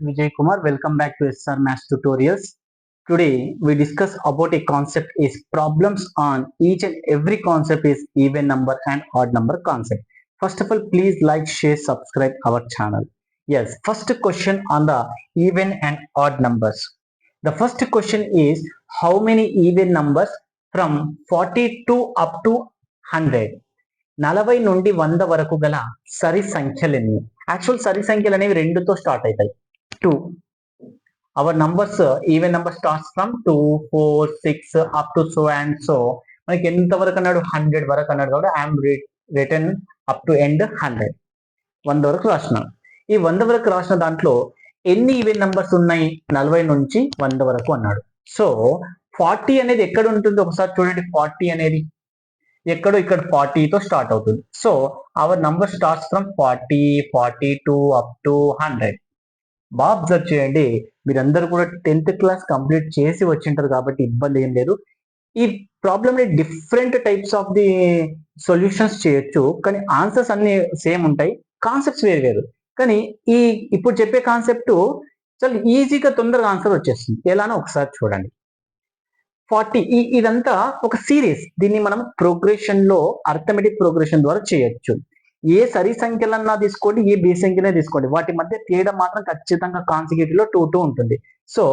Vijay Kumar. Welcome back to SR Maths Tutorials. Today we discuss about a concept is problems on each and every concept is even number and odd number concept. First of all, please like, share, subscribe our channel. Yes, first question on the even and odd numbers. The first question is how many even numbers from 42 up to 100? 40 నుండి 100 వరకు గల సరి సంఖ్యలు ఎన్ని? Actual సరి సంఖ్యలు అనేవి 2తో స్టార్ట్ అవుతాయి. 2. Our numbers even number starts from 2, 4, 6 up to so and so. మనకి ఎంత వరకు అన్నాడు? 100 వరకు అన్నాడు కాబట్టి I'm return up to end 100. 100 వరకు రాసినాను. ఈ 100 వరకు రాసిన దాంట్లో ఎన్ని ఈవెన్ నంబర్స్ ఉన్నాయి? 40 నుంచి 100 వరకు అన్నాడు. సో 40 అనేది ఎక్కడ ఉంటుంది? ఒకసారి చూడండి. 40 అనేది ఎక్కడో ఇక్కడ 40తో స్టార్ట్ అవుతుంది. So our number starts from 40, 42 up to 100. బాగా అబ్జర్వ్ చేయండి. మీరందరూ కూడా 10th క్లాస్ కంప్లీట్ చేసి వచ్చింటారు కాబట్టి ఇబ్బంది ఏం లేదు. ఈ ప్రాబ్లమ్ ని different types of the solutions చేయొచ్చు, కానీ ఆన్సర్స్ అన్ని సేమ్ ఉంటాయి, కాన్సెప్ట్స్ వేరు వేరు. కానీ ఇప్పుడు చెప్పే కాన్సెప్ట్ చాలా ఈజీగా తొందరగా ఆన్సర్ వచ్చేస్తుంది. ఎలానో ఒకసారి చూడండి. 40 ఇదంతా ఒక సిరీస్. దీన్ని మనం ప్రోగ్రెషన్ లో అర్థమెటిక్ ప్రోగ్రెషన్ ద్వారా చేయొచ్చు. ఏ సరి సంఖ్యలన్నా తీసుకోండి, ఏ బేస్ సంఖ్యనే తీసుకోండి, వాటి మధ్య తేడా మాత్రం ఖచ్చితంగా కాన్సిక్యూటివ్ లో 2 ఉంటుంది. సో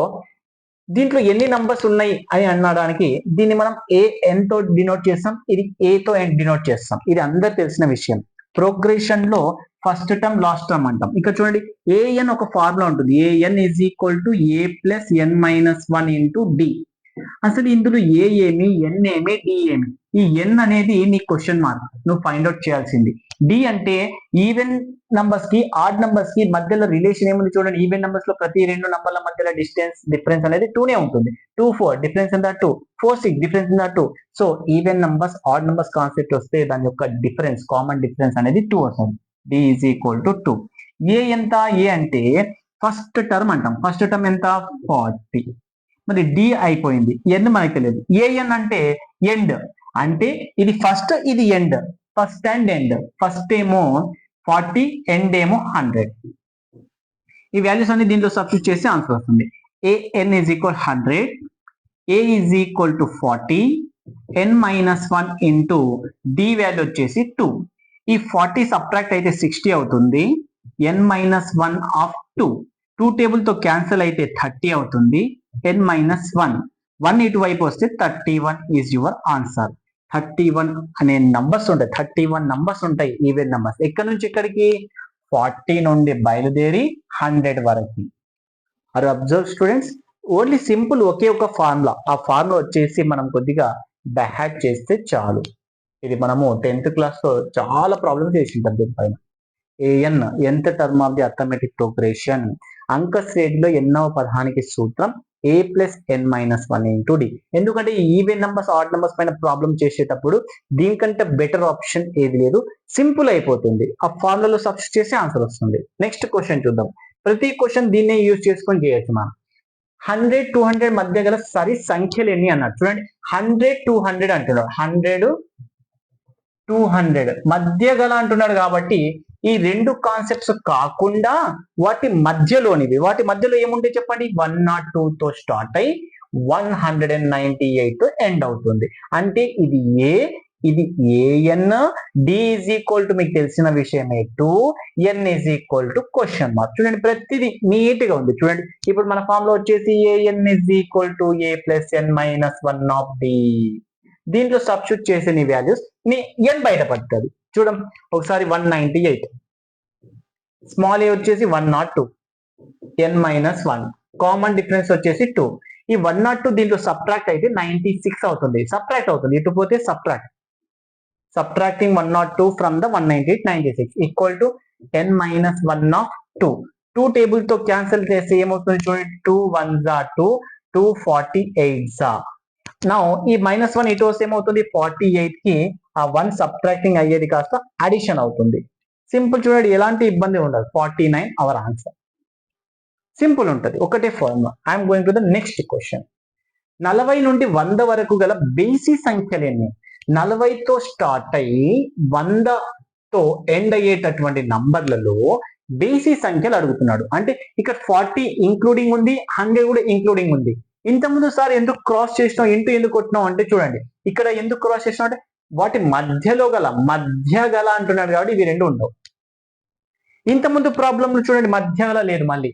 దీంట్లో ఎన్ని నంబర్స్ ఉన్నాయి అని అనడానికి దీన్ని మనం ఏఎన్ తో డినోట్ చేస్తాం, ఇది ఏ తో డినోట్ చేస్తాం. ఇది అందరు తెలిసిన విషయం. ప్రోగ్రెషన్ లో ఫస్ట్ టర్మ్ లాస్ట్ టర్మ్ అంటాం. ఇక్కడ చూడండి, ఏఎన్ ఒక ఫార్ములా ఉంటుంది. A n is equal to a plus n minus 1 into d. అసలు ఇందులో ఏ ఏమి, ఎన్ ఏమి, డి ఏమి? ఈ ఎన్ అనేది నీ క్వశ్చన్ మార్క్, నువ్వు ఫైండ్ అవుట్ చేయాల్సింది. డి అంటే ఈవెన్ నంబర్స్ కి ఆడ్ నంబర్స్ కి మధ్యలో రిలేషన్ ఏముంది చూడండి. ఈవెన్ నంబర్స్ లో ప్రతి 2 నంబర్ల మధ్యలో డిఫరెన్స్ అనేది 2నే ఉంటుంది. 2, 4 difference in the 2, 4, 6 difference in the 2. So even numbers odd numbers concept వస్తే దాని యొక్క డిఫరెన్స్, కామన్ డిఫరెన్స్ అనేది 2 వస్తుంది. D is equal to 2. A ఎంత? ఏ అంటే ఫస్ట్ టర్మ్ అంటాం. ఫస్ట్ టర్మ్ ఎంత? 40. మరి డి అయిపోయింది. ఎన్ మనకి తెలియదు. ఏఎన్ అంటే ఎండ్, అంటే ఇది ఫస్ట్, ఇది end. First and end. First ఏమో 40, ఎండ్ ఏమో 100. ఈ వాల్యూస్ అన్ని దీంట్లో సబ్స్టిట్యూట్ చేసి ఆన్సర్ వస్తుంది. A n is equal 100, a is equal to 40, n minus 1 into d value వచ్చేసి 2. ఈ 40 సబ్ట్రాక్ట్ అయితే 60 అవుతుంది. ఎన్ మైనస్ 1 ఆఫ్ 2 టేబుల్ తో క్యాన్సిల్ అయితే 30 అవుతుంది. n minus 1 ఇటువైపు వస్తే 31 ఈజ్ యువర్ ఆన్సర్. 31 అనే నంబర్స్ ఉంటాయి. 31 నంబర్స్ ఉంటాయి ఈవెన్ నంబర్స్. ఎక్కడి నుంచి ఎక్కడికి? 40 నుండి బయలుదేరి 100 వరకు. Are observe students, only simple ఒకే ఒక ఫార్ములా. ఆ ఫార్ములా వచ్చేసి మనం కొద్దిగా బ్యాక్ చేస్తే చాలు. ఇది మనము 10th క్లాస్ లో చాలా ప్రాబ్లమ్స్ చేసింటాం దీనిపైన. ఏఎన్ ఎంత term of the arithmetic progression. అంక శ్రేణిలో ఎన్నవ పదానికి సూత్రం ఏ plus n minus 1 into D. ఎందుకంటే ఈవెన్ నంబర్స్ ఆడ్ నంబర్స్ పైన ప్రాబ్లం చేసేటప్పుడు దీనికంటే బెటర్ ఆప్షన్ ఏది లేదు, సింపుల్ అయిపోతుంది. ఆ ఫార్ములాలో సబ్స్టిట్యూట్ చేసి ఆన్సర్ వస్తుంది. నెక్స్ట్ క్వశ్చన్ చూద్దాం. ప్రతి క్వశ్చన్ దీన్నే యూజ్ చేసుకొని చేయొచ్చు మనం. 100, 200 మధ్య గల సరి సంఖ్యలు ఎన్ని అన్నాడు. చూడండి, 100, 200 అంటున్నాడు. 100, 200 మధ్య గల అంటున్నాడు కాబట్టి ఈ 2 కాన్సెప్ట్స్ కాకుండా వాటి మధ్యలోనివి. వాటి మధ్యలో ఏముంటాయి చెప్పండి? 102 తో స్టార్ట్ అయి 198 తో ఎండ్ అవుతుంది. అంటే ఇది ఏ, ఇది a n. D is equal to మీకు తెలిసిన విషయమే 2, n is equal to question mark. చూడండి, ప్రతిదీ నీట్ గా ఉంది. చూడండి, ఇప్పుడు మన ఫామ్ లో వచ్చేసి a n is equal to a plus n minus 1 of d. దీంట్లో సబ్స్టిట్యూట్ చేసే నీ వాల్యూస్ నీ ఎన్ బయటపడుతుంది. చూడండి ఒకసారి, 198, స్మాల్ ఏ వచ్చేసి 102, ఎన్ మైనస్ 1, కామన్ డిఫరెన్స్ వచ్చేసి 2. ఈ 102 దీంట్లో సబ్ట్రాక్ట్ అయితే 96 అవుతుంది. సబ్ట్రాక్ట్ అవుతుంది, ఇటు పోతే subtracting 102 from the 198, 96 equal to n minus 1 of 2 table తో క్యాన్సిల్ చేస్తే ఏమవుతుంది చూడండి. 2 1 జా 2, 248 జా. నా ఈ -1 ఇటు వస్తే ఏమవుతుంది? 48 కి ఆ 1 సబ్ట్రాక్టింగ్ అయ్యేది కాస్త అడిషన్ అవుతుంది. సింపుల్. చూడండి, ఎలాంటి ఇబ్బంది ఉండదు. 49 అవర్ ఆన్సర్. సింపుల్ ఉంటుంది, ఒకటే formula. I'm going to the next question. 40 నుండి 100 వరకు గల బేసి సంఖ్యలు ఎన్ని? 40తో స్టార్ట్ అయ్యి 100తో ఎండ్ అయ్యేటటువంటి నంబర్లలో బేసి సంఖ్యలు అడుగుతున్నాడు. అంటే ఇక్కడ 40 ఇంక్లూడింగ్ ఉంది, 100 కూడా ఇంక్లూడింగ్ ఉంది. ఇంతకుముందు సార్ ఎందుకు క్రాస్ చేసినాం, ఇంటూ ఎందుకు కొట్టినాం అంటే చూడండి, ఇక్కడ ఎందుకు క్రాస్ చేసినాం అంటే వాటి మధ్య గల అంటున్నాడు కాబట్టి ఇవి రెండు ఉండవు. ఇంతకుముందు ప్రాబ్లం చూడండి, మధ్య గల లేదు, మళ్ళీ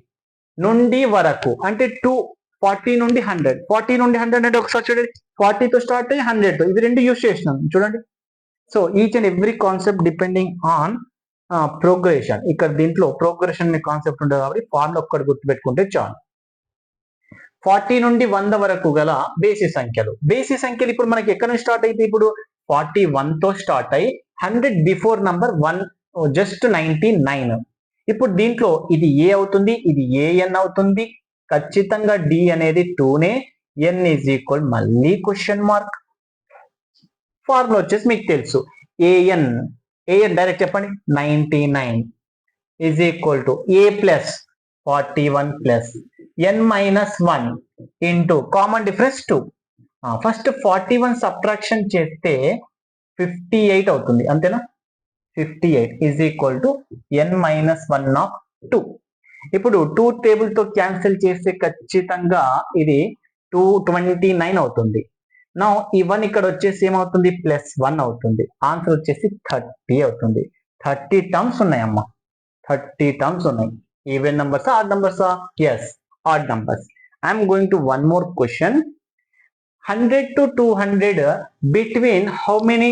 నుండి వరకు అంటే 40 నుండి 100, 40 నుండి 100 అంటే ఒకసారి చూడండి, 40 తో స్టార్ట్ అయ్యి 100 తో, ఇవి రెండు యూజ్ చేసినాం చూడండి. So each and every concept depending on progression. ఇక్కడ దీంట్లో ప్రోగ్రెషన్ అనే కాన్సెప్ట్ ఉంటుంది కాబట్టి ఫార్ములా ఒక్కటి గుర్తుపెట్టుకుంటే చాలు. 40 నుండి 100 వరకు గల బేసి సంఖ్యలు ఇప్పుడు మనకి ఎక్కడ నుంచి స్టార్ట్ అయితే, ఇప్పుడు 41 తో స్టార్ట్ అయ్యి 100 బిఫోర్ నంబర్ 1 జస్ట్ 99. ఇప్పుడు దీంట్లో ఇది ఏ అవుతుంది, ఇది ఏఎన్ అవుతుంది. ఖచ్చితంగా డి అనేది 2నే, ఎన్ ఈజ్ ఈక్వల్ మళ్ళీ క్వశ్చన్ మార్క్. ఫార్ములా వచ్చేసి మీకు తెలుసు, ఏఎన్ డైరెక్ట్ చెప్పండి, 99 is equal to a plus 41 plus n minus 1 into common difference 2. First 41 subtraction చేస్తే 58 అవుతుంది, అంతేనా? 58 is equal to n minus 1 of 2. ఇప్పుడు 2 టేబుల్ తో క్యాన్సిల్ చేస్తే ఖచ్చితంగా ఇది 229 అవుతుంది. నా ఈ 1 ఇక్కడ వచ్చేసి ఏమవుతుంది, +1 అవుతుంది. ఆన్సర్ వచ్చేసి 30 అవుతుంది. 30 టర్మ్స్ ఉన్నాయమ్మా, 30 టర్మ్స్ ఉన్నాయి. ఈవెన్ నంబర్సా, ఆడ్ నంబర్సా? Yes, odd numbers. I'm going to one more question. 100 to 200 between how many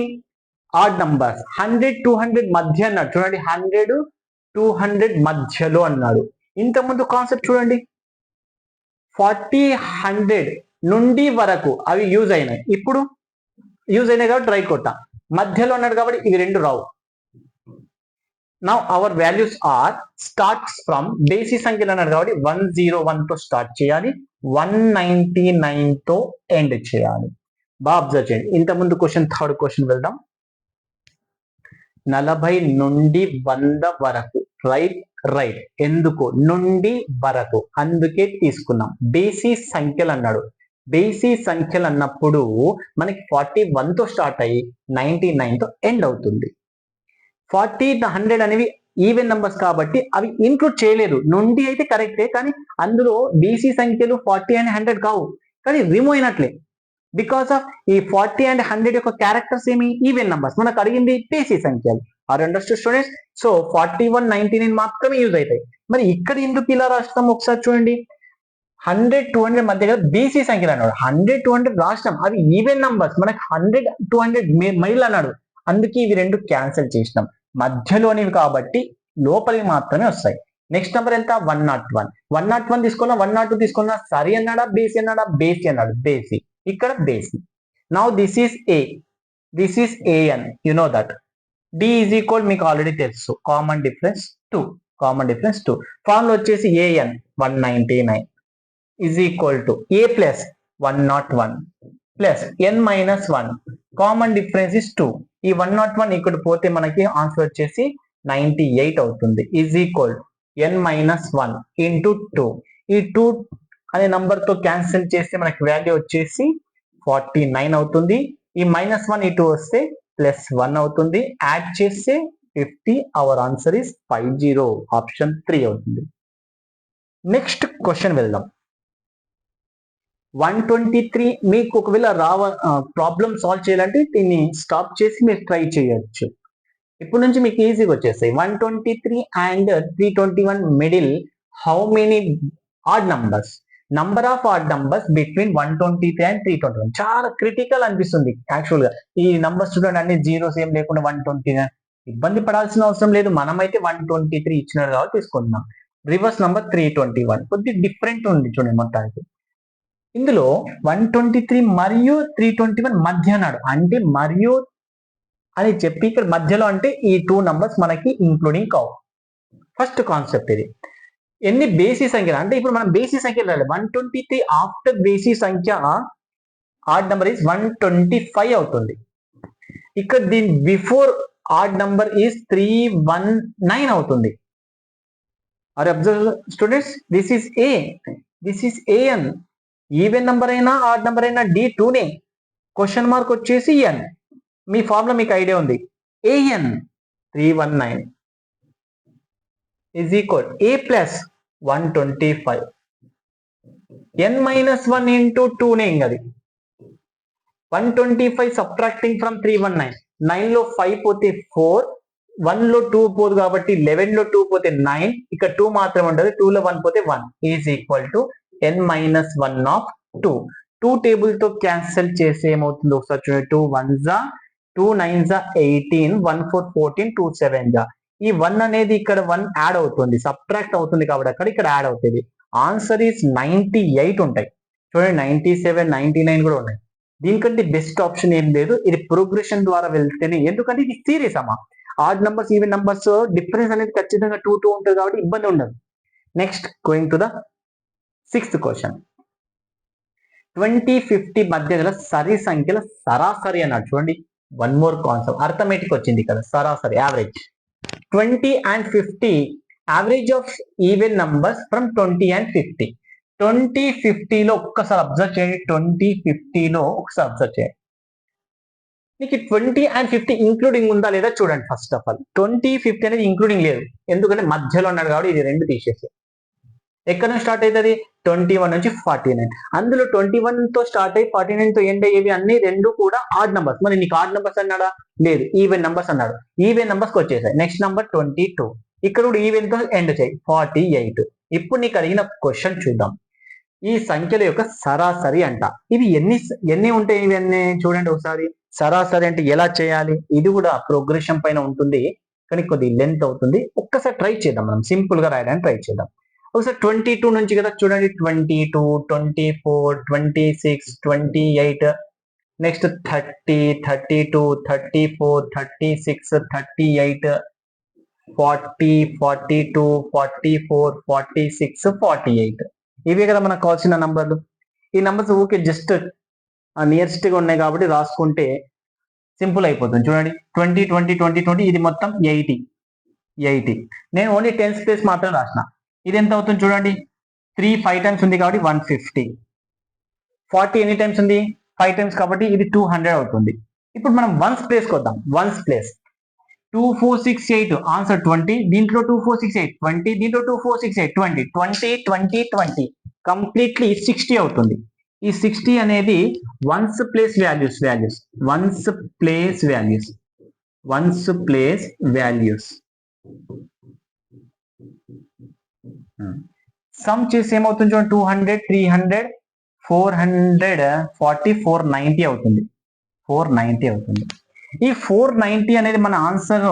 odd numbers? 100 200 మధ్య అన్నాడు చూడండి, 100 200 మధ్యలో అన్నాడు. ఇంతకుముందు కాన్సెప్ట్ చూడండి, 40 100 నుండి వరకు అవి యూజ్ అయినాయి. ఇప్పుడు యూజ్ అయినాయి కాబట్టి రైట్ కొట్ట, మధ్యలో అన్నాడు కాబట్టి ఇవి రెండు రావు. Now our values are starts from బేసి సంఖ్యలు అన్నాడు కాబట్టి 101 తో స్టార్ట్ చేయాలి, 199 తో ఎండ్ చేయాలి. బాగా అబ్జర్వ్ చేయండి. ఇంతకుముందు క్వశ్చన్, థర్డ్ క్వశ్చన్ వెళ్దాం. 40 నుండి 100 వరకు, రైట్ ఎందుకు నుండి వరకు, అందుకే తీసుకున్నాం. బేసి సంఖ్యలు అన్నాడు, బేసి సంఖ్యలు అన్నప్పుడు మనకి 41 తో స్టార్ట్ అయ్యి 99 తో ఎండ్ అవుతుంది. 40 100 అనేవి ఈవెన్ నంబర్స్ కాబట్టి అవి ఇంక్లూడ్ చేయలేదు. నుండి అయితే కరెక్టే, కానీ అందులో బేసి సంఖ్యలు 40 and 100 కావు, కానీ రిమూవ్ అయినట్లే. బికాస్ ఆఫ్ ఈ 40 and 100 యొక్క క్యారెక్టర్స్ ఏమి, ఈవెన్ నంబర్స్. మనకు అడిగింది బేసి సంఖ్యలు. Are understood students? సో 41 99 మాత్రమే యూజ్ అవుతాయి. మరి ఇక్కడ ఎందుకు ఇలా రాస్తాం ఒకసారి చూడండి. 100 200 మధ్య బేసి సంఖ్యలు అన్నాడు, 100 200 రాసినాం, అవి ఈవెన్ నంబర్స్. మనకి 100 200 మైల్ అన్నాడు, అందుకే ఇవి రెండు క్యాన్సిల్ చేసినాం. మధ్యలోనివి కాబట్టి లోపలికి మాత్రమే వస్తాయి. నెక్స్ట్ నెంబర్ ఎంత? 101. 101 తీసుకున్నా, 102 తీసుకున్నా, సరి అన్నాడా బేసి అన్నాడా? బేసి అన్నాడు, బేసి. ఇక్కడ బేసి. Now this is a, this is a n, you know that. D is equal మీకు ఆల్రెడీ తెలుసు, common difference 2, common difference 2. Formula వచ్చేసి a n 199 is equal to a plus 101 plus n minus 1, common difference is 2. ఈ 101 ఇక్కడ పోతే మనకి answer వచ్చేసి 98 అవుతుంది. Is equal n minus 1 into 2. ఈ 2 అనే నంబర్ తో క్యాన్సిల్ చేస్తే మనకి వాల్యూ వచ్చేసి 49 అవుతుంది. ఈ -1 ఇటు వస్తే +1 అవుతుంది. యాడ్ చేస్తే 50. అవర్ ఆన్సర్ ఇస్ 50, ఆప్షన్ 3 అవుతుంది. నెక్స్ట్ క్వశ్చన్ వెళ్దాం. 123 మీకు ఒకవేళ ప్రాబ్లమ్ సాల్వ్ చేయాలంటే దీన్ని స్టాప్ చేసి మీరు ట్రై చేయొచ్చు. ఇప్పుడు నుంచి మీకు ఈజీగా వచ్చేస్తాయి. 123 and 321 middle how many odd numbers? Number of odd numbers between 123 and 321. చాలా క్రిటికల్ అనిపిస్తుంది యాక్చువల్ గా. ఈ నంబర్స్ చూడండి, అన్ని జీరోస్ ఏం లేకుండా 129. ఇబ్బంది పడాల్సిన అవసరం లేదు, మనమైతే 123 ఇచ్చినారు కాబట్టి తీసుకుంటున్నాం. రివర్స్ నంబర్ 321 కొద్దిగా డిఫరెంట్ ఉంది చూడండి మొత్తానికి. ఇందులో 123 మరియు 321 మధ్య అన్నాడు, అంటే మరియు అని చెప్పి ఇక్కడ మధ్యలో అంటే ఈ 2 నంబర్స్ మనకి ఇంక్లూడింగ్ కావు. ఫస్ట్ కాన్సెప్ట్ ఇది. ఎన్ని బేసి సంఖ్యలు అంటే ఇప్పుడు మనం బేసి సంఖ్యలు రాయాలి. 123 ఆఫ్టర్ బేసి సంఖ్య ఆడ్ నంబర్ ఈస్ 125 అవుతుంది. ఇక్కడ దీని బిఫోర్ ఆడ్ నంబర్ ఈస్ 319 అవుతుంది. Are observe students, this is a, this is a n. Even number అయినా ఆడ్ నంబర్ అయినా D2నే, క్వశ్చన్ మార్క్ వచ్చేసి ఎన్. మీ ఫార్ములా మీకు ఐడియా ఉంది, a n 319 is equal a plus 125 n minus 1 into 2 నే అది 125 subtracting from 319 9 లో 5 పోతే 4 1 లో 2 పోదు కాబట్టి 11 లో 2 పోతే 9 ఇక్కడ 2 మాత్రమే ఉంటుంది 2 లో 1 పోతే 1 is equal to n minus 1 of 2 2 table తో క్యాన్సిల్ చేస్తే ఏమవుతుందో ఒకసారి చూడండి 2 1 జా 2 9 జా 18 1 4 14 2 7 జా ఈ 1 అనేది ఇక్కడ 1 యాడ్ అవుతుంది సబ్ట్రాక్ట్ అవుతుంది కాబట్టి అక్కడ ఇక్కడ యాడ్ అవుతుంది ఆన్సర్ ఈస్ 98 ఉంటాయి చూడండి 97 99 కూడా ఉన్నాయి దీనికంటే బెస్ట్ ఆప్షన్ ఏం లేదు ఇది ప్రోగ్రెషన్ ద్వారా వెళ్తేనే ఎందుకంటే ఇది సీరియస్ అమ్మా add numbers even numbers difference అనేది ఖచ్చితంగా 2 2 ఉంటుంది కాబట్టి ఇబ్బంది ఉండదు next going to the 6th question 20 50 మధ్య గల సరి సంఖ్యల సరాసరి అన్నాడు చూడండి వన్ మోర్ కాన్సెప్ట్ అర్థమెటిక్ వచ్చింది కదా సరాసరి average 20 and 50 average of even numbers from 20 and 50 20 50 లో ఒక్కసారి అబ్జర్వ్ చేయండి 20 50 లో ఒకసారి అబ్జర్వ్ చేయండి మీకు 20 and 50 ఇంక్లూడింగ్ ఉందా లేదా చూడండి ఫస్ట్ ఆఫ్ ఆల్ 20 50 అనేది ఇంక్లూడింగ్ లేదు ఎందుకంటే మధ్యలో ఉన్నాడు కాబట్టి ఇది రెండు తీసేసి ఎక్కడ నుంచి స్టార్ట్ అవుతుంది 21 నుంచి 49 అందులో 21 తో స్టార్ట్ అయ్యి 49 తో ఎండ్ అయ్యేవి అన్ని రెండు కూడా ఆడ్ నంబర్స్ మరి నీకు ఆడ్ నంబర్స్ అన్నాడా లేదు ఈవెన్ నంబర్స్ అన్నాడు ఈవెన్ నంబర్స్ కి వచ్చేసాయి నెక్స్ట్ నంబర్ 22 ఇక్కడ కూడా ఈవెన్ తో ఎండ్ చేయి 48 ఇప్పుడు నీకు అడిగిన క్వశ్చన్ చూద్దాం ఈ సంఖ్యల యొక్క సరాసరి అంట ఇవి ఎన్ని ఉంటాయి ఇవన్నీ చూడండి ఒకసారి సరాసరి అంటే ఎలా చేయాలి ఇది కూడా ప్రోగ్రెషన్ పైన ఉంటుంది కానీ కొద్ది లెంత్ అవుతుంది ఒక్కసారి ట్రై చేద్దాం మనం సింపుల్ గా రాయడానికి ట్రై చేద్దాం ఒకసారి 22 నుంచి కదా చూడండి 22 24 26 28 నెక్స్ట్ 30 32 34 36 38 40 42 44 46 48 ఇవే కదా మనకు కావాల్సిన నంబర్లు ఈ నంబర్స్ ఊకే జస్ట్ నియరెస్ట్ గా ఉన్నాయి కాబట్టి రాసుకుంటే సింపుల్ అయిపోతుంది చూడండి 20 20 20 20 ఇది మొత్తం 80 నేను ఓన్లీ 10th ప్లేస్ మాత్రం రాసిన ఇది ఎంత అవుతుంది చూడండి 3 5 టైమ్స్ ఉంది కాబట్టి 150 40 ఎన్ని టైమ్స్ ఉంది 5 టైమ్స్ కాబట్టి ఇది 200 అవుతుంది ఇప్పుడు మనం వన్స్ ప్లేస్ కి వద్దాం వన్స్ ప్లేస్ 2468 ఆన్సర్ 20 దీంట్లో 2468 20 దీంట్లో 2468 20 20 20 20 కంప్లీట్లీ 60 అవుతుంది ఈ 60 అనేది ones place values ones place values some చేసి ఏమవుతుంది చూడండి 200 300 440 490 అవుతుంది 490 అవుతుంది ఈ 490 అనేది మన ఆన్సర్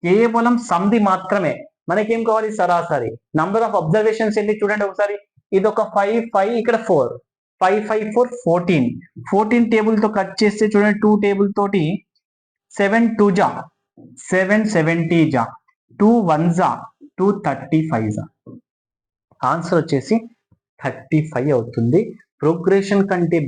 కేవలం సమ్ది మాత్రమే మనకేం కావాలి సరాసరి నంబర్ ఆఫ్ అబ్జర్వేషన్స్ ఏంటి చూడండి ఒకసారి ఇది ఒక 5 5 ఇక్కడ 4 5 5 4 14 టేబుల్ తో కట్ చేస్తే చూడండి 2 టేబుల్ తోటి 7 2 జా 7 70 జా 2 1 జా 2 35 జా ఆన్సర్ వచ్చేసి 35 అవుతుంది ప్రోగ్రెషన్ కంటే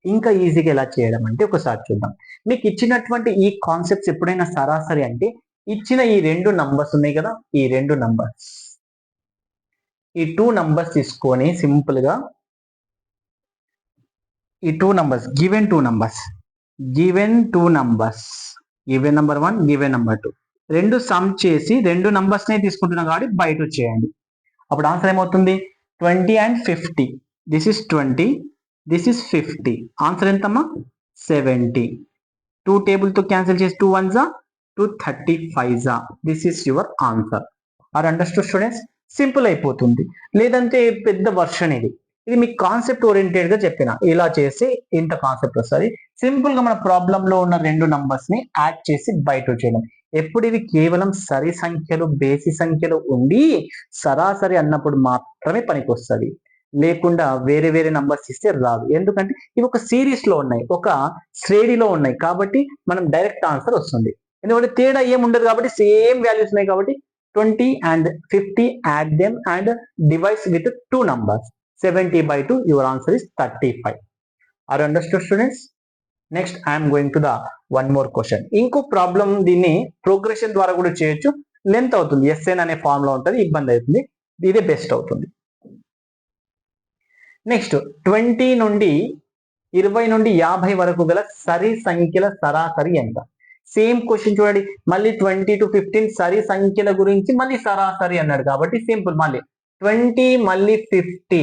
ఇంకా ఈజీగా ఎలా చేయడం అంటే ఒకసారి చూద్దాం మీకు ఇచ్చినటువంటి ఈ కాన్సెప్ట్స్ ఎప్పుడైనా సరాసరి అంటే ఇచ్చిన ఈ రెండు నంబర్స్ ఉన్నాయి కదా ఈ రెండు నంబర్స్ ఈ 2 నంబర్స్ తీసుకొని సింపుల్ గా ఈ 2 numbers given 2 numbers given number 1 given number 2 రెండు సమ్ చేసి రెండు నంబర్స్ నే తీసుకుంటున్నాం కాబట్టి బయట చేయండి అప్పుడు ఆన్సర్ ఏమవుతుంది 20 and 50 this is 20 this is 50 answer ఎంతమ్మా 70 2 టేబుల్ తో క్యాన్సిల్ చేసి 2 1 జా 2 35 జా this is your answer are understood students simple అయిపోతుంది లేదంటే పెద్ద వర్షన్ ఇది మీకు కాన్సెప్ట్ ఓరియంటెడ్ గా చెప్పిన ఇలా చేసి ఇంత కాన్సెప్ట్ వస్తుంది సింపుల్ గా మన ప్రాబ్లం లో ఉన్న రెండు నంబర్స్ ని యాడ్ చేసి బయట చేయడం ఎప్పుడు ఇవి కేవలం సరి సంఖ్యలు బేసి సంఖ్యలు ఉండి సరాసరి అన్నప్పుడు మాత్రమే పనికి వస్తుంది లేకుండా వేరే వేరే నంబర్స్ ఇస్తే రాదు ఎందుకంటే ఇవి ఒక సిరీస్ లో ఉన్నాయి ఒక శ్రేణిలో ఉన్నాయి కాబట్టి మనం డైరెక్ట్ ఆన్సర్ వస్తుంది ఎందుకంటే తేడా ఏం ఉండదు కాబట్టి సేమ్ వాల్యూస్ ఉన్నాయి కాబట్టి 20 and 50 add them and divide with 2 numbers 70 by 2 your answer is 35 are understood students next I'm going to the one more question ఇంకో ప్రాబ్లం దీన్ని ప్రోగ్రెషన్ ద్వారా కూడా చేయొచ్చు లెంత్ అవుతుంది ఎస్ఎన్ అనే ఫామ్ లో ఉంటుంది ఇబ్బంది అవుతుంది ఇదే బెస్ట్ అవుతుంది నెక్స్ట్ 20 నుండి 20 నుండి 50 వరకు గల సరి సంఖ్యల సరాసరి ఎంత సేమ్ క్వశ్చన్ చూడండి, మళ్ళీ 20 to 15 సరి సంఖ్యల గురించి మళ్ళీ సరాసరి అన్నాడు కాబట్టి సింపుల్, మళ్ళీ 20 మళ్ళీ 50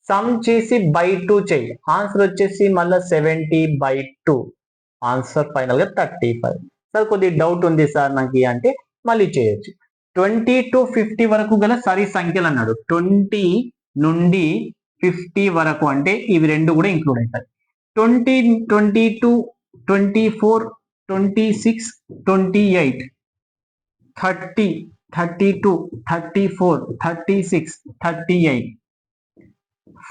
సమ్ చేసి బై 2 చెయ్యి, ఆన్సర్ వచ్చేసి మళ్ళీ 70/2, ఆన్సర్ ఫైనల్ గా 35. సార్ కొద్ది డౌట్ ఉంది సార్ నాకు అంటే మళ్ళీ చేయొచ్చు. 20 to 50 వరకు గల సరి సంఖ్యలు అన్నాడు, 20 నుండి 50 వరకు అంటే ఇవి రెండు కూడా ఇంక్లూడ్ అవుతాయి. 20, 22, 24, 26, 28, 30, 32, 34, 36, 38,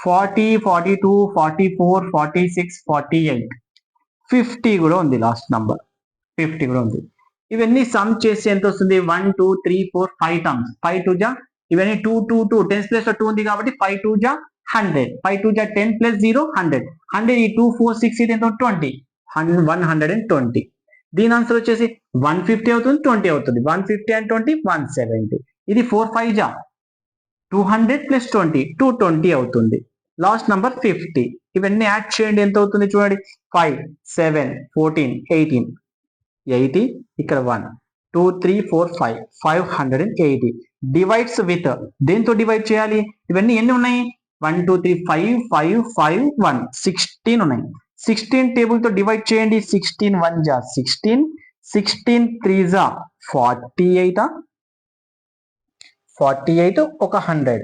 40, 42, 44, 46, 48, 50 కూడా ఉంది, లాస్ట్ నంబర్ 50 కూడా ఉంది. ఇవన్నీ సమ్ చేసి ఎంత వస్తుంది? 1 2 3 4 5 టర్మ్స్, 5 2 జా ఇవన్నీ 2 2 2 10 ప్లేస్ లో 2 ఉంది కాబట్టి 5 2 జా 100, 5 2 జా 10 ప్లస్ 0 100, 100 ఈ 2 4 6 ఇది ఎంత 20, 120. దీని ఆన్సర్ వచ్చేసి 150 అవుతుంది, 20 అవుతుంది, 150 and 20 170. ఇది 4 5 జా 200 ప్లస్ 20 220 అవుతుంది. Last number 50. ఇవన్నీ యాడ్ చేయండి, ఎంత అవుతుంది చూడండి, 5 7 14 18 80, ఇక్కడ 1 2 3 4 5 580. డివైడ్స్ విత్ దేంతో డివైడ్ చేయాలి? ఇవన్నీ ఎన్ని ఉన్నాయి? 1 2 3 5 5 5 1 16 ఉన్నాయి. 16 టేబుల్ తో డివైడ్ చేయండి. 16 1 జా 16, 16 3 జా 48, 48 ఒక 100.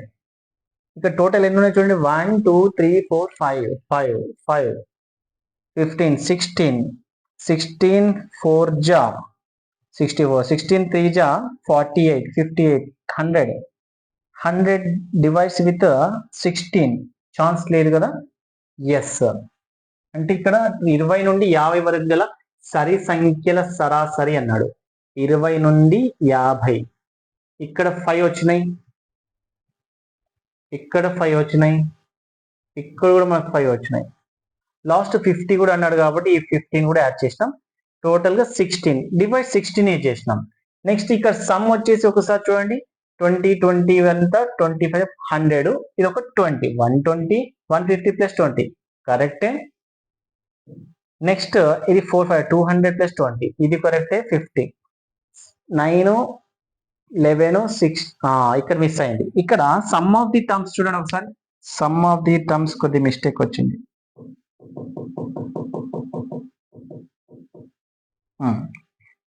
ఇక్కడ టోటల్ ఎన్ని ఉన్నాయి చూడండి, 1 2 3 4 5 5 5 15 16, 16 4 జా 64, 16 3 జా 48 58 100, 100 డివైడ్స్ విత్ 16 ఛాన్స్ లేదు కదా? Yes sir. అంటే ఇక్కడ 20 నుండి 50 వరకు గల సరి సంఖ్యల సరాసరి అన్నాడు. 20 నుండి 50, ఇక్కడ 5 వచ్చినాయి, ఇక్కడ 5 వచ్చినాయి, ఇక్కడ కూడా మనకు 5 వచ్చినాయి. లాస్ట్ 50 కూడా అన్నాడు కాబట్టి ఈ 15 కూడా యాడ్ చేసినాం. టోటల్ గా 16 డివైడ్ 16 చేసినాం. నెక్స్ట్ ఇక్కడ సమ్ వచ్చేసి ఒకసారి చూడండి, 20 20 అంతా 25 100, ఇది ఒక 20 120 150 ప్లస్ 20 కరెక్టే. నెక్స్ట్ ఇది 4 5 200 ప్లస్ 20 ఇది కరెక్టే. 50 9 11 6 ఇక్కడ మిస్ అయింది. ఇక్కడ సమ్ ఆఫ్ ది టర్మ్స్ చూడండి ఒకసారి, సమ్ ఆఫ్ ది టర్మ్స్ కొద్ది మిస్టేక్ వచ్చింది.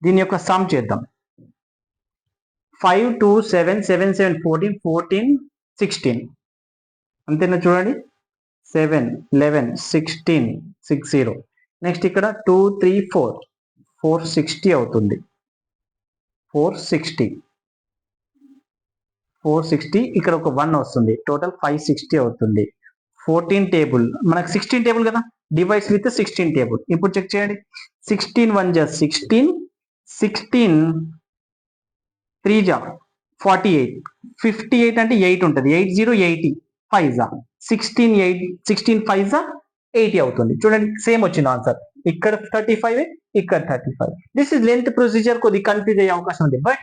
దీని యొక్క సమ్ చేద్దాం. 5 2 7 7 7 14 14 16 అంతేనా చూడండి, 7 11 16 60. నెక్స్ట్ ఇక్కడ 2 3 4 460 అవుతుంది, 460 ఇక్కడ ఒక 1 వస్తుంది, టోటల్ 560 అవుతుంది. 14 టేబుల్ మనకు 16 టేబుల్ కదా, డివైడ్స్ విత్ 16 టేబుల్. ఇప్పుడు చెక్ చేయండి, 16 1 జా 16, 16 3 జా 48, 58 అంటే 8 ఉంటుంది, 80 80 5 జా 16 8 16 5 జా 80 అవుతుంది. చూడండి సేమ్ వచ్చింది ఆన్సర్, ఇక్కడ 35 ఇక్కడ 35. దిస్ ఇస్ లెంత్ ప్రొసీజర్, కొద్ది కన్ఫ్యూజ్ అయ్యే అవకాశం ఉంది. But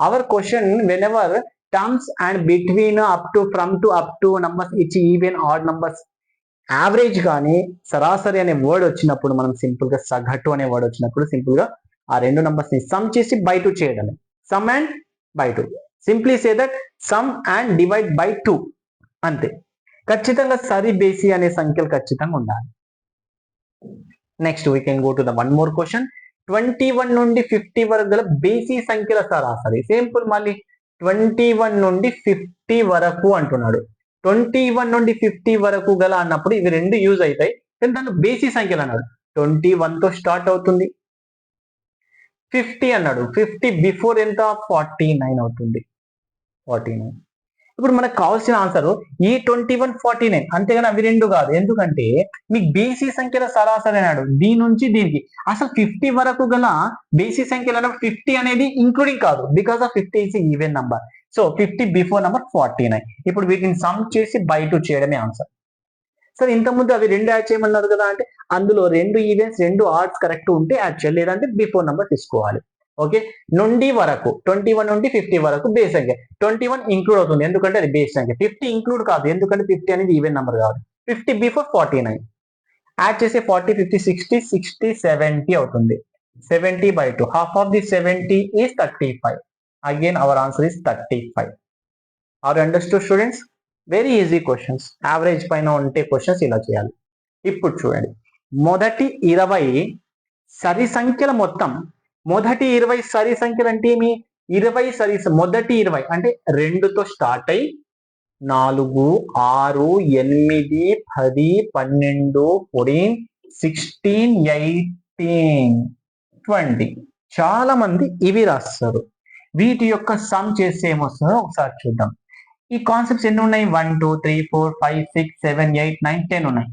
our question when ever terms and between up to from to up two numbers ఇచ్చి ఈవెన్ ఆడ్ నంబర్స్ యావరేజ్ గానీ సరాసరి అనే వర్డ్ వచ్చినప్పుడు మనం సింపుల్ గా సగటు అనే వర్డ్ వచ్చినప్పుడు సింపుల్ గా ఆ రెండు నంబర్స్ ని సమ్ చేసి బై 2 చేయడమే. Some and by 2, simply say that some and divide by 2 అంతే. ఖచ్చితంగా సరి బేసి అనే సంఖ్యలు ఖచ్చితంగా ఉండాలి. Next we can go to the one more question. 21 నుండి 50 వరకు గల బేసి సంఖ్యల సరాసరి. సింపుల్, మళ్ళీ 21 నుండి 50 వరకు అంటున్నాడు. 21 నుండి 50 వరకు గల అన్నప్పుడు ఇవి రెండు యూజ్ అవుతాయి, కానీ దాన్ని బేసి సంఖ్యలు అన్నాడు. 21 తో స్టార్ట్ అవుతుంది, 50 అన్నాడు, 50 బిఫోర్ ఎంత 49 అవుతుంది, 49. ఇప్పుడు మనకు కావాల్సిన ఆన్సర్ ఈ 21 49, అంతేగాని అవి రెండు కాదు. ఎందుకంటే మీకు బేసి సంఖ్యల సరాసరి అన్నాడు, దీని నుంచి దీనికి అసలు 50 వరకు గల బేసి సంఖ్యలు అన్నప్పుడు 50 అనేది ఇంక్లూడింగ్ కాదు, because of 50 is even number. So 50 before number 49. ఇప్పుడు వీటిని సమ్ చేసి బై 2 చేయడమే ఆన్సర్. సార్ ఇంతకుముందు అవి రెండు యాడ్ చేయమన్నారు కదా అంటే, అందులో రెండు ఈవెన్స్ రెండు ఆర్డ్స్ కరెక్ట్ ఉంటే యాడ్ చేయాలి, లేదంటే బిఫోర్ నంబర్ తీసుకోవాలి. ఓకే, నుండి వరకు 21 నుండి 50 వరకు బేస్ సంఖ్య. 21 ఇంక్లూడ్ అవుతుంది ఎందుకంటే అది బేస్ సంఖ్య. 50 ఇంక్లూడ్ కాదు ఎందుకంటే 50 అనేది ఈవెన్ నంబర్ కాదు. 50 బిఫోర్ 49 యాడ్ చేసి 40 50 60 60 70 అవుతుంది. 70/2. Half of the 70 is 35. Again, our answer is 35. Are you understood, students? Very easy questions. Average పైన ఉంటే క్వశ్చన్స్ ఇలా చేయాలి. ఇప్పుడు చూడండి, మొదటి 20 సరి సంఖ్యల మొత్తం. మొదటి 20 సరి సంఖ్యలు అంటే ఏమి? 20 సరి, మొదటి 20 అంటే 2తో స్టార్ట్ అయ్యి 4, 6, 8, 10, 12, 14, 16, 18, 20. చాలా మంది ఇవి రాస్తారు. వీటి యొక్క సమ్ చేస్తే ఏమొస్తుందో ఒకసారి చూద్దాం. ఈ కాన్సెప్ట్స్ ఎన్ని ఉన్నాయి? 1, 2, 3, 4, 5, 6, 7, 8, 9, 10 ఉన్నాయి.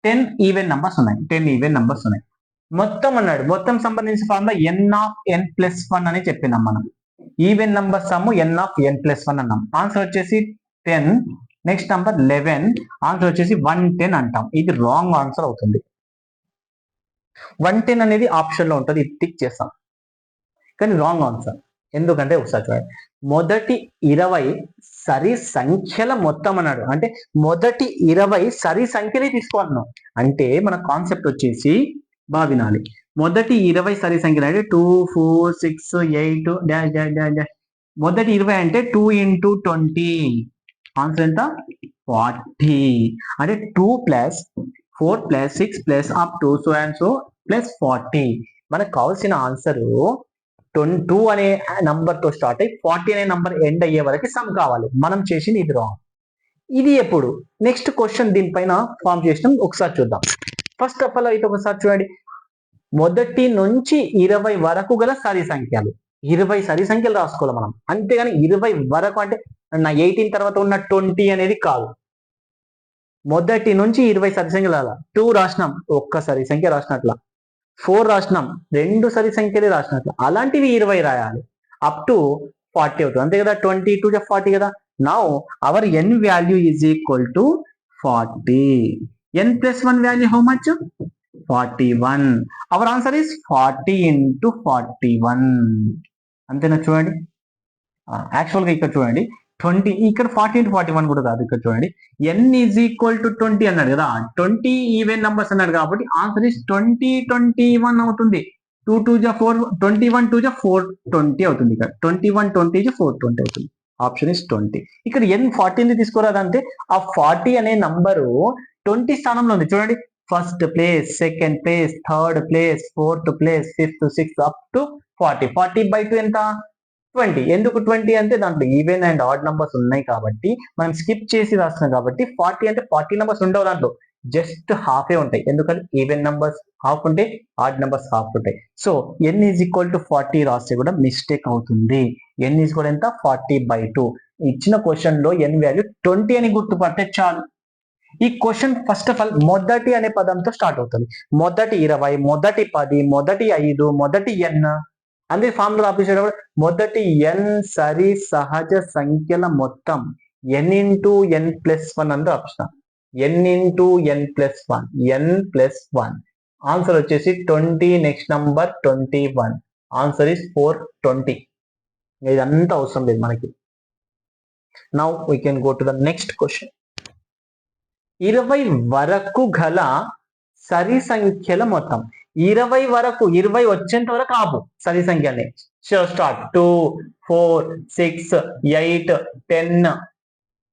10 ఈవెన్ నంబర్స్ ఉన్నాయి. 10 ఈవెన్ నంబర్స్ ఉన్నాయి. మొత్తం అన్నాడు. మొత్తం సంబంధించిన ఫార్ములా n(n+1) అని చెప్పినాం మనం. ఈవెన్ నంబర్ సమ్ n(n+1) అన్నాం. ఆన్సర్ వచ్చేసి 10. Next number 11. ఆన్సర్ వచ్చేసి 110 అంటాం. ఇది రాంగ్ ఆన్సర్ అవుతుంది. 110 అనేది ఆప్షన్ లో ఉంటుంది, ఇది టిక్ చేస్తాం. కానీ రాంగ్ ఆన్సర్. ఎందుకంటే ఒకసారి చూడండి, మొదటి 20 సరి సంఖ్యల మొత్తం అన్నాడు. అంటే మొదటి 20 సరి సంఖ్యలే తీసుకోవాలను. అంటే మన కాన్సెప్ట్ వచ్చేసి బాగా వినాలి. మొదటి 20 సరి సంఖ్యలు అంటే 2, 4, 6, 8 డాష్ డాష్ డాష్ డాష్. మొదటి 20 అంటే 2 × 20. ఆన్సర్ ఎంత? 40. అంటే 2 + 4 + 6 + up to so and so + 40. మనకు కావాల్సిన ఆన్సర్ 2 అనే నంబర్ తో స్టార్ట్ అయ్యి 40 అనే నంబర్ ఎండ్ అయ్యే వరకు సమ్ కావాలి. మనం చేసింది ఇది రాంగ్. ఇది ఎప్పుడు? నెక్స్ట్ క్వశ్చన్ దీనిపైన ఫామ్ చేసినాం, ఒకసారి చూద్దాం. ఫస్ట్ ఆఫ్ ఆల్ అయితే ఒకసారి చూడండి, మొదటి నుంచి 20 వరకు గల సరి సంఖ్యలు. 20 సరి సంఖ్యలు రాసుకోవాలి మనం. అంతేగాని 20 వరకు అంటే 18 తర్వాత ఉన్న 20 అనేది కాదు. మొదటి నుంచి 20 సరి సంఖ్యలు. 2 రాసినాం, ఒక్క సరి సంఖ్య రాసినట్ల. 4 రాసినాం, 2 సరి సంఖ్యలే రాసినట్లు. అలాంటివి 20 రాయాలి. అప్ టు 40 అవుతుంది. అంతే కదా, 20 × 40 కదా. Now our n value is equal to 40. n+1 value how much? 41. Hour answer is 40 × 41. అంతేనా? చూడండి, యాక్చువల్గా ఇక్కడ చూడండి 20, ఇక్కడ 40 × 41 కూడా కాదు. ఇక్కడ చూడండి, n ఈజ్ ఈక్వల్ టు 20 అన్నాడు కదా. 20 ఈవెన్ నంబర్స్ అన్నాడు కాబట్టి ఆన్సర్ ఇస్ 20, 21 అవుతుంది. 2, 2 × 4, 21, 2 × 420 అవుతుంది. ఇక్కడ 21, 20 × 420 అవుతుంది. Option is 20. ఇక్కడ n 40 తీసుకోరాదంటే ఆ 40 అనే నంబరు 20 స్థానంలో ఉంది. చూడండి, first place, second place, third place, fourth place, fifth, sixth up to 40. 40/2 ఎంత? 20. ఎందుకు 20 అంటే దాంట్లో ఈవెన్ అండ్ ఆడ్ నంబర్స్ ఉన్నాయి కాబట్టి మనం స్కిప్ చేసి రాస్తున్నాం కాబట్టి 40 అంటే 40 నంబర్స్ ఉండవు దాంట్లో, జస్ట్ హాఫే ఉంటాయి. ఎందుకంటే ఈవెన్ నంబర్స్ హాఫ్ ఉంటాయి, ఆడ్ నంబర్స్ హాఫ్ ఉంటాయి. So n is equal to 40 రాస్తే కూడా మిస్టేక్ అవుతుంది. n ఈజ్ కూడా ఎంత? 40/2. ఇచ్చిన క్వశ్చన్ లో n వాల్యూ 20 అని గుర్తుపడితే చాలు. ఈ క్వశ్చన్ ఫస్ట్ ఆఫ్ ఆల్ మొదటి అనే పదంతో స్టార్ట్ అవుతుంది. మొదటి 20, మొదటి 10, మొదటి 5, మొదటి n. అందుకే ఫార్ములా రాపించేటప్పుడు మొదటి n సరి సహజ సంఖ్యల మొత్తం n × n+1 అని రాపిస్తాం. n × n+1, n+1. ఆన్సర్ వచ్చేసి 20. Next number 21. Answer is 420. ఇదంతా అవసరం లేదు మనకి. Now we can go to the next question. 20 వరకు గల సరి సంఖ్యల మొత్తం. 20 వరకు, 20 వచ్చేంత వరకు ఆపు సరి సంఖ్యని. స్టార్ట్ 2, 4, 6, 8, 10,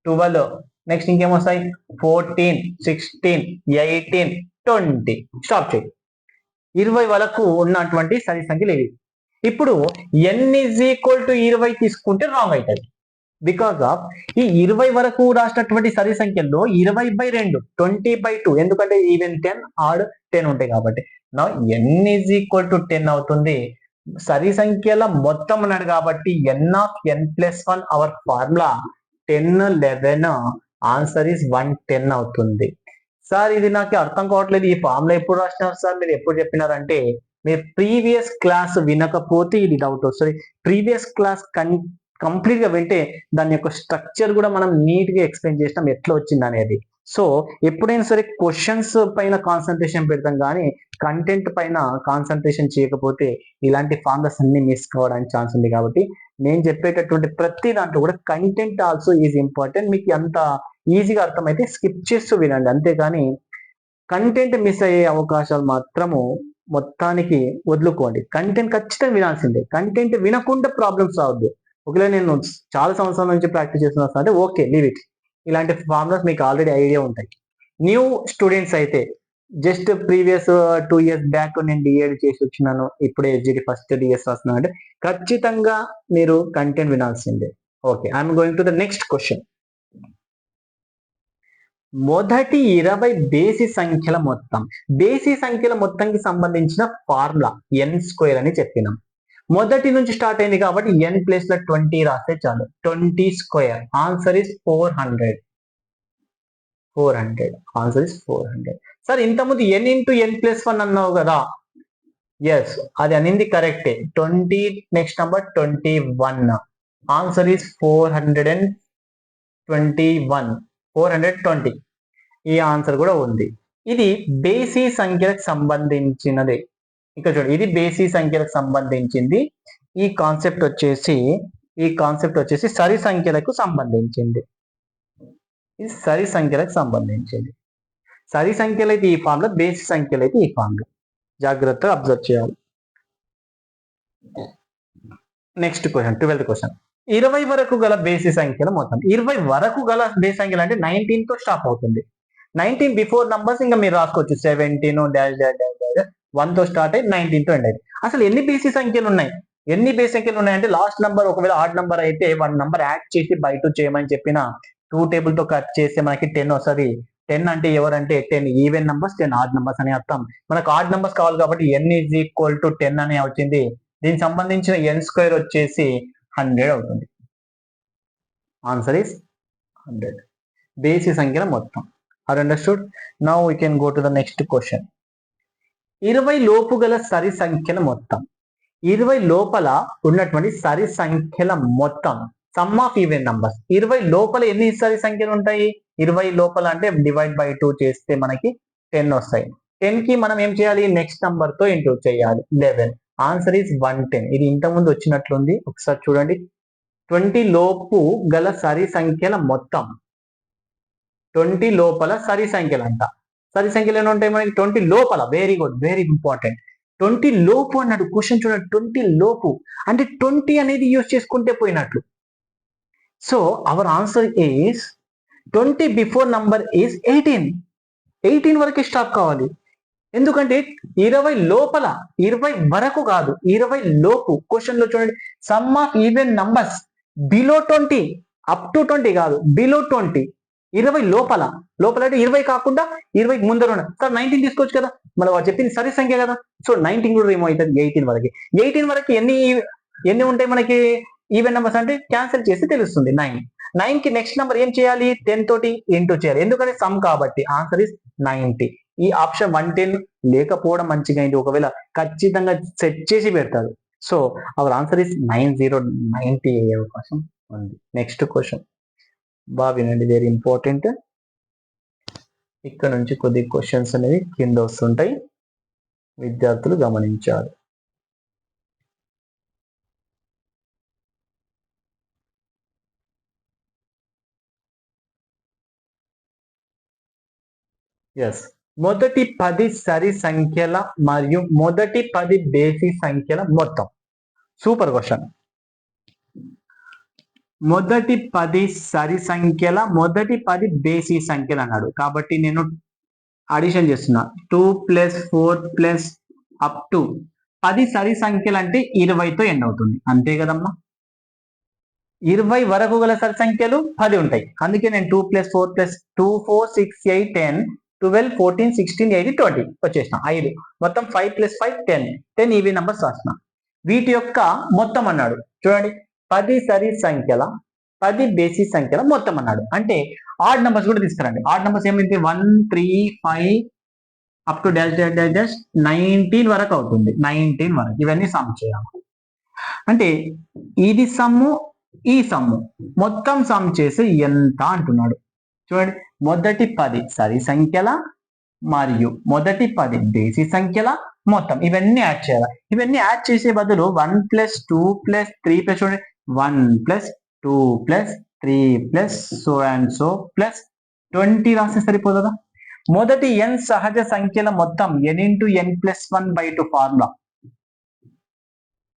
12. నెక్స్ట్ ఇంకేమొస్తాయి? 14, 16, 18, 20. స్టాప్ చేయి. 20 వరకు ఉన్నటువంటి సరి సంఖ్యలు ఇవి. ఇప్పుడు n ఈజ్ ఈక్వల్ టు 20 తీసుకుంటే రాంగ్ అవుతుంది. బికాస్ ఆఫ్ ఈ 20 వరకు రాసినటువంటి సరి సంఖ్యల్లో 20/2, 20/2. ఎందుకంటే ఈవెన్ 10, ఆడ్ 10 ఉంటాయి కాబట్టి. నా n ఈజ్ ఈక్వల్ టు 10 అవుతుంది. సరి సంఖ్యల మొత్తం అన్నాడు కాబట్టి n(n+1) hour formula 10, 11. Answer is 110 అవుతుంది. సార్ ఇది నాకు అర్థం కావట్లేదు, ఈ ఫార్ములా ఎప్పుడు రాసినారు సార్, మీరు ఎప్పుడు చెప్పినారంటే మీరు ప్రీవియస్ క్లాస్ వినకపోతే ఇది డౌట్ వస్తుంది. ప్రీవియస్ క్లాస్ కంప్లీట్ గా వింటే దాని యొక్క స్ట్రక్చర్ కూడా మనం నీట్ గా ఎక్స్ప్లెయిన్ చేసినాం ఎట్లా వచ్చింది అనేది. సో ఎప్పుడైనా సరే క్వశ్చన్స్ పైన కాన్సన్ట్రేషన్ పెడతాం కానీ కంటెంట్ పైన కాన్సన్ట్రేషన్ చేయకపోతే ఇలాంటి ఫార్ములాస్ అన్ని మిస్ కావడానికి ఛాన్స్ ఉంది. కాబట్టి నేను చెప్పేటటువంటి ప్రతి దాంట్లో కూడా కంటెంట్ ఆల్సో ఈజ్ ఇంపార్టెంట్. మీకు అంత ఈజీగా అర్థమైతే స్కిప్ చేస్తూ వినండి, అంతేగాని కంటెంట్ మిస్ అయ్యే అవకాశాలు మాత్రము మొత్తానికి వదులుకోండి. కంటెంట్ ఖచ్చితంగా వినాల్సిందే. కంటెంట్ వినకుండా ప్రాబ్లమ్స్ రావద్దు. ఒకవేళ నేను చాలా సంవత్సరాల నుంచి ప్రాక్టీస్ చేస్తున్నా అంటే ఓకే, లీవ్ ఇట్. ఇలాంటి ఫార్ములాస్ మీకు ఆల్రెడీ ఐడియా ఉంటాయి. న్యూ స్టూడెంట్స్ అయితే జస్ట్ ప్రీవియస్ 2 ఇయర్స్ బ్యాక్ నేను డిఎడ్ చేసి వచ్చినాను, ఇప్పుడే ఎస్జిడి ఫస్ట్ డిఎస్ రాస్తున్నాను అంటే ఖచ్చితంగా మీరు కంటెంట్ వినాల్సిందే. Okay, I'm going to the next question. మొదటి 20 బేసి సంఖ్యల మొత్తం. బేసి సంఖ్యల మొత్తంకి సంబంధించిన ఫార్ములా n² అని చెప్పినాం. మొదటి నుంచి స్టార్ట్ అయింది కాబట్టి n ప్లేస్ లో 20 రాస్తే చాలు. 20². Answer is 400. Answer is 400. Sir ఇంతకుముందు n ఇంటూ n+1 అన్నావు కదా. ఎస్, అది అనింది కరెక్టే. 20 నెక్స్ట్ నంబర్ 21. Answer is 420. ఈ ఆన్సర్ కూడా ఉంది. ఇది బేసి సంఖ్యలకు సంబంధించినది. ఇక్కడ చూడండి, ఇది బేసి సంఖ్యలకు సంబంధించింది. ఈ కాన్సెప్ట్ వచ్చేసి సరి సంఖ్యలకు సంబంధించింది. ఇది సరి సంఖ్యలకు సంబంధించింది. సరి సంఖ్యలు అయితే ఈ ఫామ్ లో, బేసి సంఖ్యలు అయితే ఈ ఫామ్ లో. జాగ్రత్తగా అబ్జర్వ్ చేయాలి. Next question, 12th question. 20 వరకు గల బేసి సంఖ్యల మొత్తం. 20 వరకు గల బేసి సంఖ్యలు అంటే 19 తో స్టాప్ అవుతుంది. 19 బిఫోర్ నంబర్స్ ఇంకా మీరు రాసుకోవచ్చు. 17 1 తో స్టార్ట్ అయ్యి 19 తో ఎండ్ అయ్యింది. అసలు ఎన్ని బేసి సంఖ్యలు ఉన్నాయి? అంటే లాస్ట్ నంబర్ ఒకవేళ ఆడ్ నంబర్ అయితే 1 నంబర్ యాడ్ చేసి బై 2 చేయమని చెప్పిన 2 టేబుల్ తో కట్ చేస్తే మనకి 10 వస్తుంది. 10 అంటే ఎవరంటే 10 ఈవెన్ నంబర్స్, 10 ఆడ్ నంబర్స్ అని అర్థం. మనకు ఆడ్ నంబర్స్ కావాలి కాబట్టి n = 10 అని వచ్చింది. దీనికి సంబంధించిన n² వచ్చేసి 100 అవుతుంది. Answer is 100. బేసి సంఖ్యల మొత్తం. Are understood? Now we can go to the next question. 20 లోపు గల సరి సంఖ్యల మొత్తం. 20 లోపల ఉన్నటువంటి సరి సంఖ్యల మొత్తం, సమ్ ఆఫ్ ఈవెన్ నంబర్స్. 20 లోపల ఎన్ని సరి సంఖ్యలు ఉంటాయి? 20 లోపల అంటే డివైడ్ బై 2 చేస్తే మనకి 10 వస్తాయి. 10 కి మనం ఏం చేయాలి? నెక్స్ట్ నంబర్ తో ఇంటూ చేయాలి. 11. Answer is 110. ఇది ఇంతకుముందు వచ్చినట్లుంది, ఒకసారి చూడండి. 20 లోపు గల సరి సంఖ్యల మొత్తం. 20 లోపల సరి సంఖ్యలు అంట. సరి సంఖ్యలు ఏమి ఉంటాయి మనకి? 20 లోపల. Very good, very important. 20 లోపు అన్నాడు. క్వశ్చన్ చూడండి, 20 లోపు అంటే 20 అనేది యూజ్ చేసుకుంటే పోయినట్లు. So our answer is 20 before number is 18. 18 వరకు స్టాప్ కావాలి. ఎందుకంటే 20 లోపల, 20 వరకు కాదు, 20 లోపు. క్వశ్చన్ లో చూడండి, some of even numbers below 20, up to 20 కాదు, బిలో 20. 20 లోపల. లోపల అంటే 20 కాకుండా 20 ముందర ఉన్న. సార్ 19 తీసుకోవచ్చు కదా, మరి వాడు చెప్పింది సరి సంఖ్య కదా. సో 19 కూడా ఏమవుతుంది? 18 వరకు. 18 వరకు ఎన్ని ఉంటాయి మనకి ఈవెన్ నంబర్స్ అంటే? క్యాన్సిల్ చేసి తెలుస్తుంది 9. 9 కి నెక్స్ట్ నెంబర్ ఏం చేయాలి? 10 తోటి ఇంటూ చేయాలి. ఎందుకంటే సమ్ కాబట్టి. Answer is 90. ఈ ఆప్షన్ 110 లేకపోవడం మంచిగా అయింది. ఒకవేళ ఖచ్చితంగా సెట్ చేసి పెడతారు. సో అవర్ ఆన్సర్ ఇస్ 90 అయ్యే అవకాశం ఉంది. నెక్స్ట్ క్వశ్చన్ బాగా వినండి, వెరీ ఇంపార్టెంట్. ఇక్కడ నుంచి కొద్ది క్వశ్చన్స్ అనేవి కింద వస్తుంటాయి, విద్యార్థులు గమనించాలి. ఎస్, మొదటి 10 సరి సంఖ్యల మరియు మొదటి 10 బేసి సంఖ్యల మొత్తం. Super question. మొదటి 10 సరి సంఖ్యల, మొదటి 10 బేసి సంఖ్యలు అన్నాడు కాబట్టి నేను అడిషన్ చేస్తున్నా. 2 + 4 + అప్ టు 10 సరి సంఖ్యలు అంటే 20తో ఎండ్ అవుతుంది, అంతే కదమ్మా. 20 వరకు గల సరి సంఖ్యలు 10 ఉంటాయి. అందుకే నేను 2 + 4 + 2 4 6 8 10 12 14 16 18 20 వచ్చేసిన 5. మొత్తం 5 + 5 10 ఈవీ నంబర్స్ రాసిన. వీటి యొక్క మొత్తం అన్నాడు. చూడండి, 10 సరి సంఖ్యల, 10 బేసి సంఖ్యల మొత్తం అన్నాడు. అంటే ఆడ్ నంబర్స్ కూడా తీసుకురండి. ఆడ్ నంబర్స్ ఏమైతే 1 3 5 అప్ టు డాష్ 19 వరకు అవుతుంది. 19 వరకు ఇవన్నీ సమ్ చేయాలి. అంటే ఇది సమ్ము, ఈ సమ్ము మొత్తం సమ్ చేసి ఎంత అంటున్నాడు. చూడండి, మొదటి 10 సరి సంఖ్యల మరియు మొదటి 10 బేసి సంఖ్యల మొత్తం ఇవన్నీ యాడ్ చేయాలి. ఇవన్నీ యాడ్ చేసే బదులు 1 + 2 + 3 + చూడండి 1 + 2 + 3 + so and so + 20 రాస్తే సరిపోతుందా? మొదటి n సహజ సంఖ్యల మొత్తం n into n plus 1/2 formula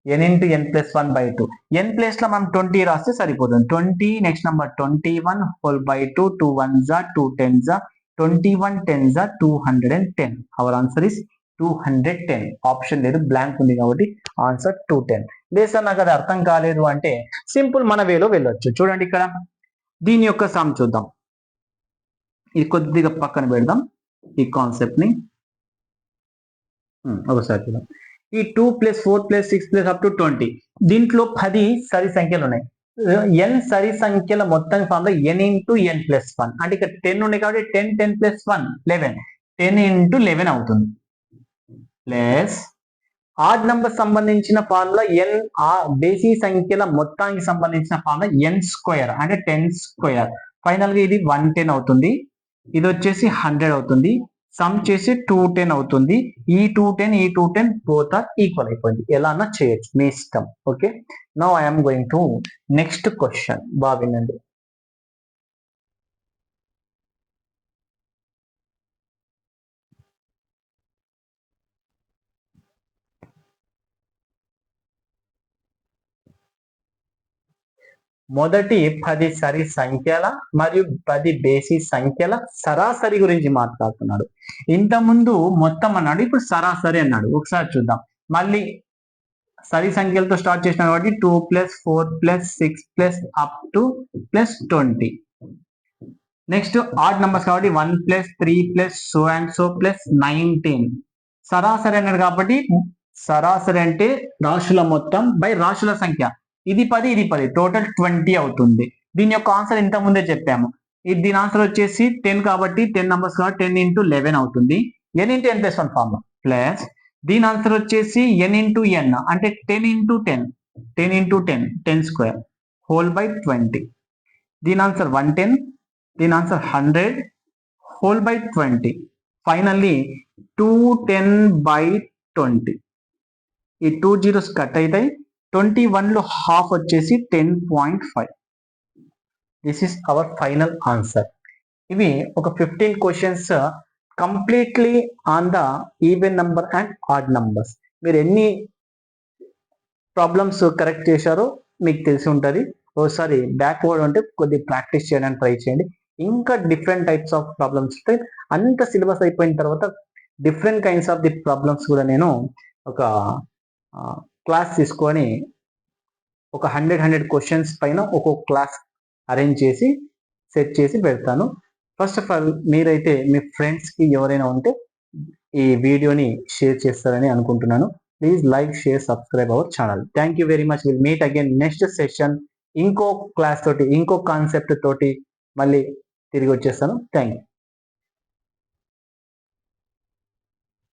n into n plus 1/2 n place లో మనం 20 రాస్తే సరిపోతుంది 20 next number 21 whole by 2 2 1s 2 10s 21 10s 210 our answer is 210 option లేదు బ్లాంక్ ఉంది కాబట్టి ఆన్సర్ 210 లేదు సార్ నాకు అది అర్థం కాలేదు అంటే సింపుల్ మన వేలో వెళ్ళొచ్చు చూడండి ఇక్కడ దీని యొక్క సమ్ చూద్దాం ఇది కొద్దిగా పక్కన పెడదాం ఈ కాన్సెప్ట్ ని ఒకసారి చూద్దాం ఈ 2 + 4 + 6 + అప్ టు 20 దీంట్లో 10 సరి సంఖ్యలు ఉన్నాయి n సరి సంఖ్యల మొత్తం formula n into n plus 1 అంటే ఇక్కడ 10 ఉన్నాయి కాబట్టి 10 10 ప్లస్ 1 11 10 ఇంటూ 11 అవుతుంది ప్లస్ ఆడ్ నంబర్ సంబంధించిన ఫార్ములా n బేసి సంఖ్యల మొత్తానికి సంబంధించిన ఫార్ములా n స్క్వేర్ అంటే 10 స్క్వేర్ ఫైనల్ గా ఇది 110 అవుతుంది ఇది వచ్చేసి 100 అవుతుంది సమ్ చేసి 210 అవుతుంది ఈ 210 బోత్ ఆర్ ఈక్వల్ అయిపోయింది ఎలా అన్నా చేయొచ్చు మీ ఇష్టం okay now I'm going to next question బాగా వినండి మొదటి 10 సరి సంఖ్యల మరియు 10 బేసి సంఖ్యల సరాసరి గురించి మాట్లాడుతున్నాడు ఇంతకుముందు మొత్తం అన్నాడు ఇప్పుడు సరాసరి అన్నాడు ఒకసారి చూద్దాం మళ్ళీ సరి సంఖ్యలతో స్టార్ట్ చేసిన కాబట్టి 2 + 4 + 6 + up to +20 next odd numbers కాబట్టి 1 + 3 + సో అండ్ సో +19 సరాసరి అన్నాడు కాబట్టి సరాసరి అంటే రాశుల మొత్తం బై రాశుల సంఖ్య ఇది 10 ఇది 10 టోటల్ 20 అవుతుంది దీని యొక్క ఆన్సర్ ఇంత ముందే చెప్పాము దీని ఆన్సర్ వచ్చేసి 10 కాబట్టి 10 నంబర్స్ కాబట్టి 10 ఇంటూ 11 అవుతుంది n into n plus 1 formula plus దీని ఆన్సర్ వచ్చేసి n ఇంటూ n అంటే 10 into 10 10 into 10 10 square whole by 20 దీని ఆన్సర్ 110 దీని ఆన్సర్ 100 హోల్ బై 20 ఫైనల్లీ 210/20 ఈ 2 జీరోస్ కట్ అవుతాయి 21 లో హాఫ్ వచ్చేసి 10.5 this is our final answer ఇవి ఒక 15 questions completely on the even number and odd numbers మీరు ఎన్ని ప్రాబ్లమ్స్ కరెక్ట్ చేశారో మీకు తెలిసి ఉంటుంది ఒకసారి బ్యాక్వర్డ్ అంటే కొద్ది ప్రాక్టీస్ చేయడానికి ట్రై చేయండి ఇంకా డిఫరెంట్ టైప్స్ ఆఫ్ ప్రాబ్లమ్స్ ఉంటాయి అంత సిలబస్ అయిపోయిన తర్వాత different kinds of the problems కూడా నేను ఒక క్లాస్ తీసుకొని ఒక 100 క్వశ్చన్స్ పైన ఒక్కొక్క క్లాస్ అరేంజ్ చేసి సెట్ చేసి పెడతాను ఫస్ట్ ఆఫ్ ఆల్ మీరైతే మీ ఫ్రెండ్స్కి ఎవరైనా ఉంటే ఈ వీడియోని షేర్ చేస్తారని అనుకుంటున్నాను please like share subscribe our channel thank you very much will meet again next session ఇంకో క్లాస్ తోటి ఇంకో కాన్సెప్ట్ తోటి మళ్ళీ తిరిగి వచ్చేస్తాను థ్యాంక్ యూ